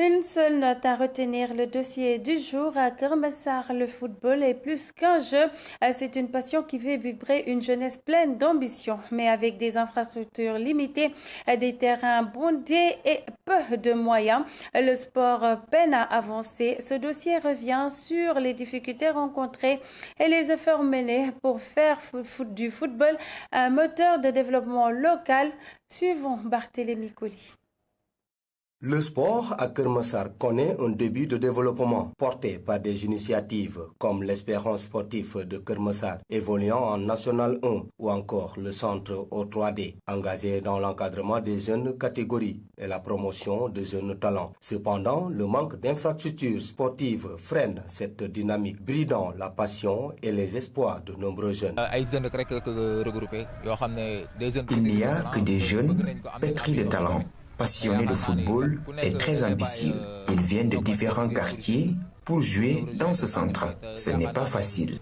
Une seule note à retenir, le dossier du jour à Keur Massar. Le football est plus qu'un jeu, c'est une passion qui fait vibrer une jeunesse pleine d'ambition, mais avec des infrastructures limitées, des terrains bondés et peu de moyens. Le sport peine à avancer. Ce dossier revient sur les difficultés rencontrées et les efforts menés pour faire du football un moteur de développement local. Suivons Barthélémy Colli. Le sport à Keur Massar connaît un début de développement porté par des initiatives comme l'Espérance sportive de Keur Massar, évoluant en National 1 ou encore le centre O3D, engagé dans l'encadrement des jeunes catégories et la promotion de jeunes talents. Cependant, le manque d'infrastructures sportives freine cette dynamique, bridant la passion et les espoirs de nombreux jeunes. Il n'y a que des jeunes pétris de talent, passionnés de football et très ambitieux. Ils viennent de différents quartiers pour jouer dans ce centre. Ce n'est pas facile.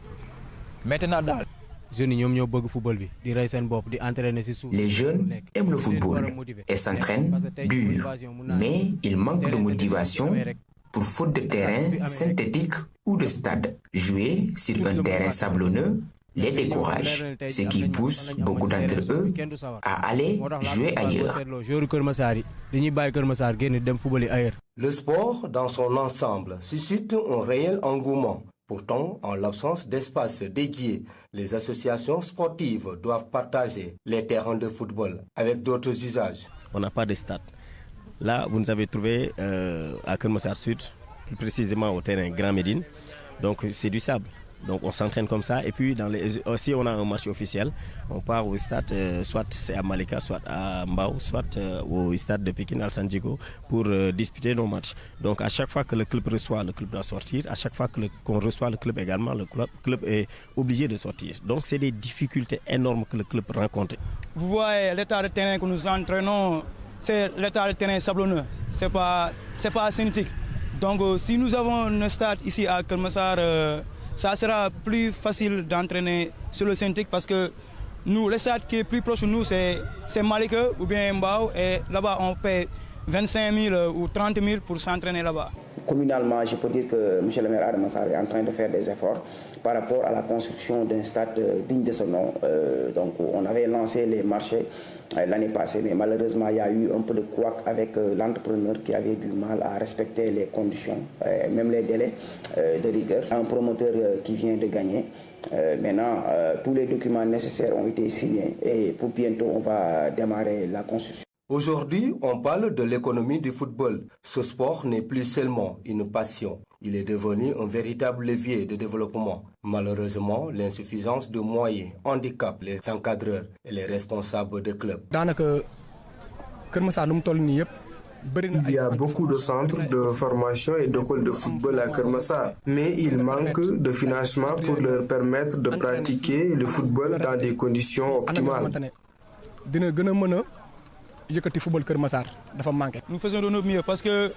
Les jeunes aiment le football et s'entraînent dur, mais ils manquent de motivation pour faute de terrain synthétique ou de stade. Jouer sur un terrain sablonneux les décourage, ce qui pousse beaucoup d'entre eux à aller jouer ailleurs. Le sport dans son ensemble suscite un réel engouement. Pourtant, en l'absence d'espace dédié, les associations sportives doivent partager les terrains de football avec d'autres usages. On n'a pas de stade. Là, vous nous avez trouvé à Keur Massar Sud, plus précisément au terrain Grand Médine. Donc c'est du sable. Donc on s'entraîne comme ça et puis aussi on a un match officiel, on part au stade, soit c'est à Malika, soit à Mbao, soit au stade de Pékin Alassane Djigo pour disputer nos matchs. Donc à chaque fois que le club reçoit, le club doit sortir. À chaque fois qu'on reçoit le club également, le club est obligé de sortir. Donc c'est des difficultés énormes que le club rencontre. Vous voyez l'état de terrain que nous entraînons, c'est l'état de terrain sablonneux, c'est pas synthétique. Donc si nous avons un stade ici à Keur Massar, ça sera plus facile d'entraîner sur le synthétique parce que nous, le stade qui est plus proche de nous, c'est Malika ou bien Mbao. Et là-bas, on paie 25 000 ou 30 000 pour s'entraîner là-bas. Communalement, je peux dire que M. le maire Adamassar est en train de faire des efforts par rapport à la construction d'un stade digne de ce nom. Donc, on avait lancé les marchés l'année passée, mais malheureusement, il y a eu un peu de couac avec l'entrepreneur qui avait du mal à respecter les conditions, même les délais de rigueur. Un promoteur qui vient de gagner. Maintenant, tous les documents nécessaires ont été signés et pour bientôt, on va démarrer la construction. Aujourd'hui, on parle de l'économie du football. Ce sport n'est plus seulement une passion. Il est devenu un véritable levier de développement. Malheureusement, l'insuffisance de moyens handicape les encadreurs et les responsables de clubs. Il y a beaucoup de centres de formation et d'écoles de football à Keur Massar, mais il manque de financement pour leur permettre de pratiquer le football dans des conditions optimales. Nous faisons de notre mieux parce que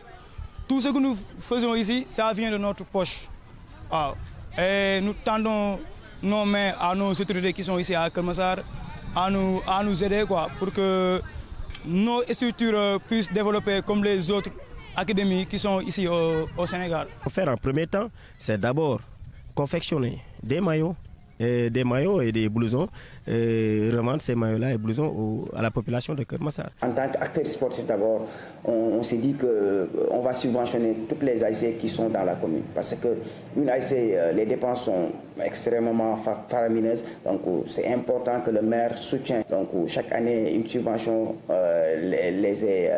tout ce que nous faisons ici, ça vient de notre poche. Et nous tendons nos mains à nos autorités qui sont ici à Keur Massar à nous aider pour que nos structures puissent développer comme les autres académies qui sont ici au Sénégal. Faire en premier temps, c'est d'abord confectionner des maillots et des blousons, revendre ces maillots-là et blousons à la population de Keur Massar. En tant qu'acteur sportif d'abord, on s'est dit qu'on va subventionner toutes les ASC qui sont dans la commune. Parce qu'une ASC, les dépenses sont extrêmement faramineuses. Donc c'est important que le maire soutienne. Donc chaque année, une subvention les est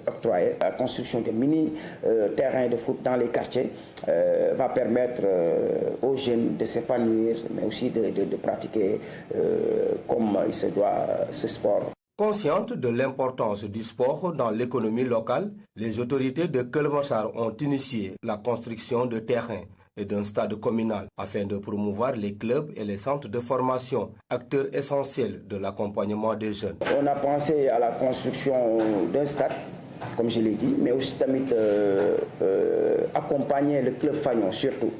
octroyée. La construction de mini-terrains de foot dans les quartiers va permettre aux jeunes de s'épanouir, mais aussi de pratiquer comme il se doit ce sport. Conscientes de l'importance du sport dans l'économie locale, les autorités de Keur Massar ont initié la construction de terrains et d'un stade communal afin de promouvoir les clubs et les centres de formation, acteurs essentiels de l'accompagnement des jeunes. On a pensé à la construction d'un stade, comme je l'ai dit, mais aussi accompagner le club Fagnon surtout.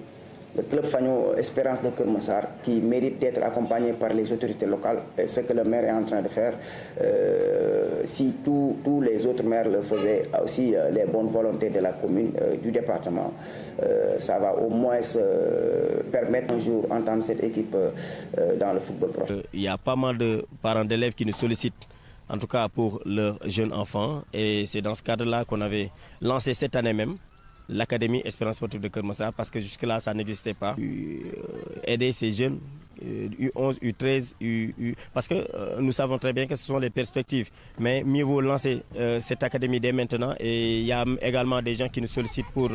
le club Fagno Espérance de Keur Massar, qui mérite d'être accompagné par les autorités locales, et ce que le maire est en train de faire. Si tous les autres maires le faisaient, aussi les bonnes volontés de la commune, du département, ça va au moins permettre un jour d'entendre cette équipe dans le football professionnel. Il y a pas mal de parents d'élèves qui nous sollicitent, en tout cas pour leurs jeunes enfants, et c'est dans ce cadre-là qu'on avait lancé cette année même l'Académie Espérance Sportive de Keur Massar, parce que jusque-là ça n'existait pas. Aider ces jeunes, U11, U13, parce que nous savons très bien que ce sont les perspectives, mais mieux vaut lancer cette académie dès maintenant, et il y a également des gens qui nous sollicitent pour,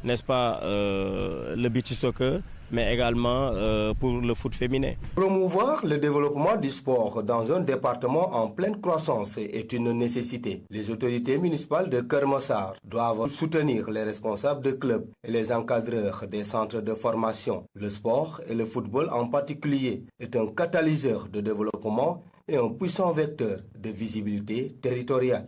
n'est-ce pas, le beach soccer, mais également pour le foot féminin. Promouvoir le développement du sport dans un département en pleine croissance est une nécessité. Les autorités municipales de Keur Massar doivent soutenir les responsables de clubs et les encadreurs des centres de formation. Le sport, et le football en particulier, est un catalyseur de développement et un puissant vecteur de visibilité territoriale.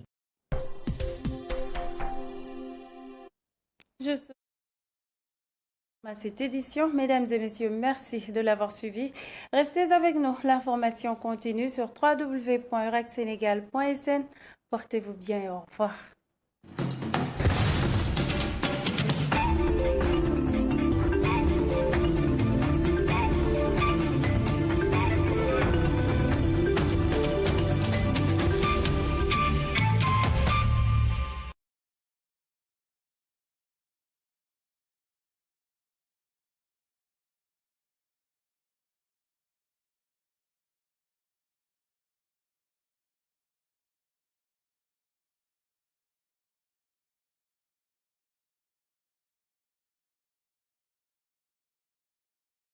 À cette édition, mesdames et messieurs, merci de l'avoir suivi. Restez avec nous, l'information continue sur www.uracsenegal.sn. Portez-vous bien et au revoir.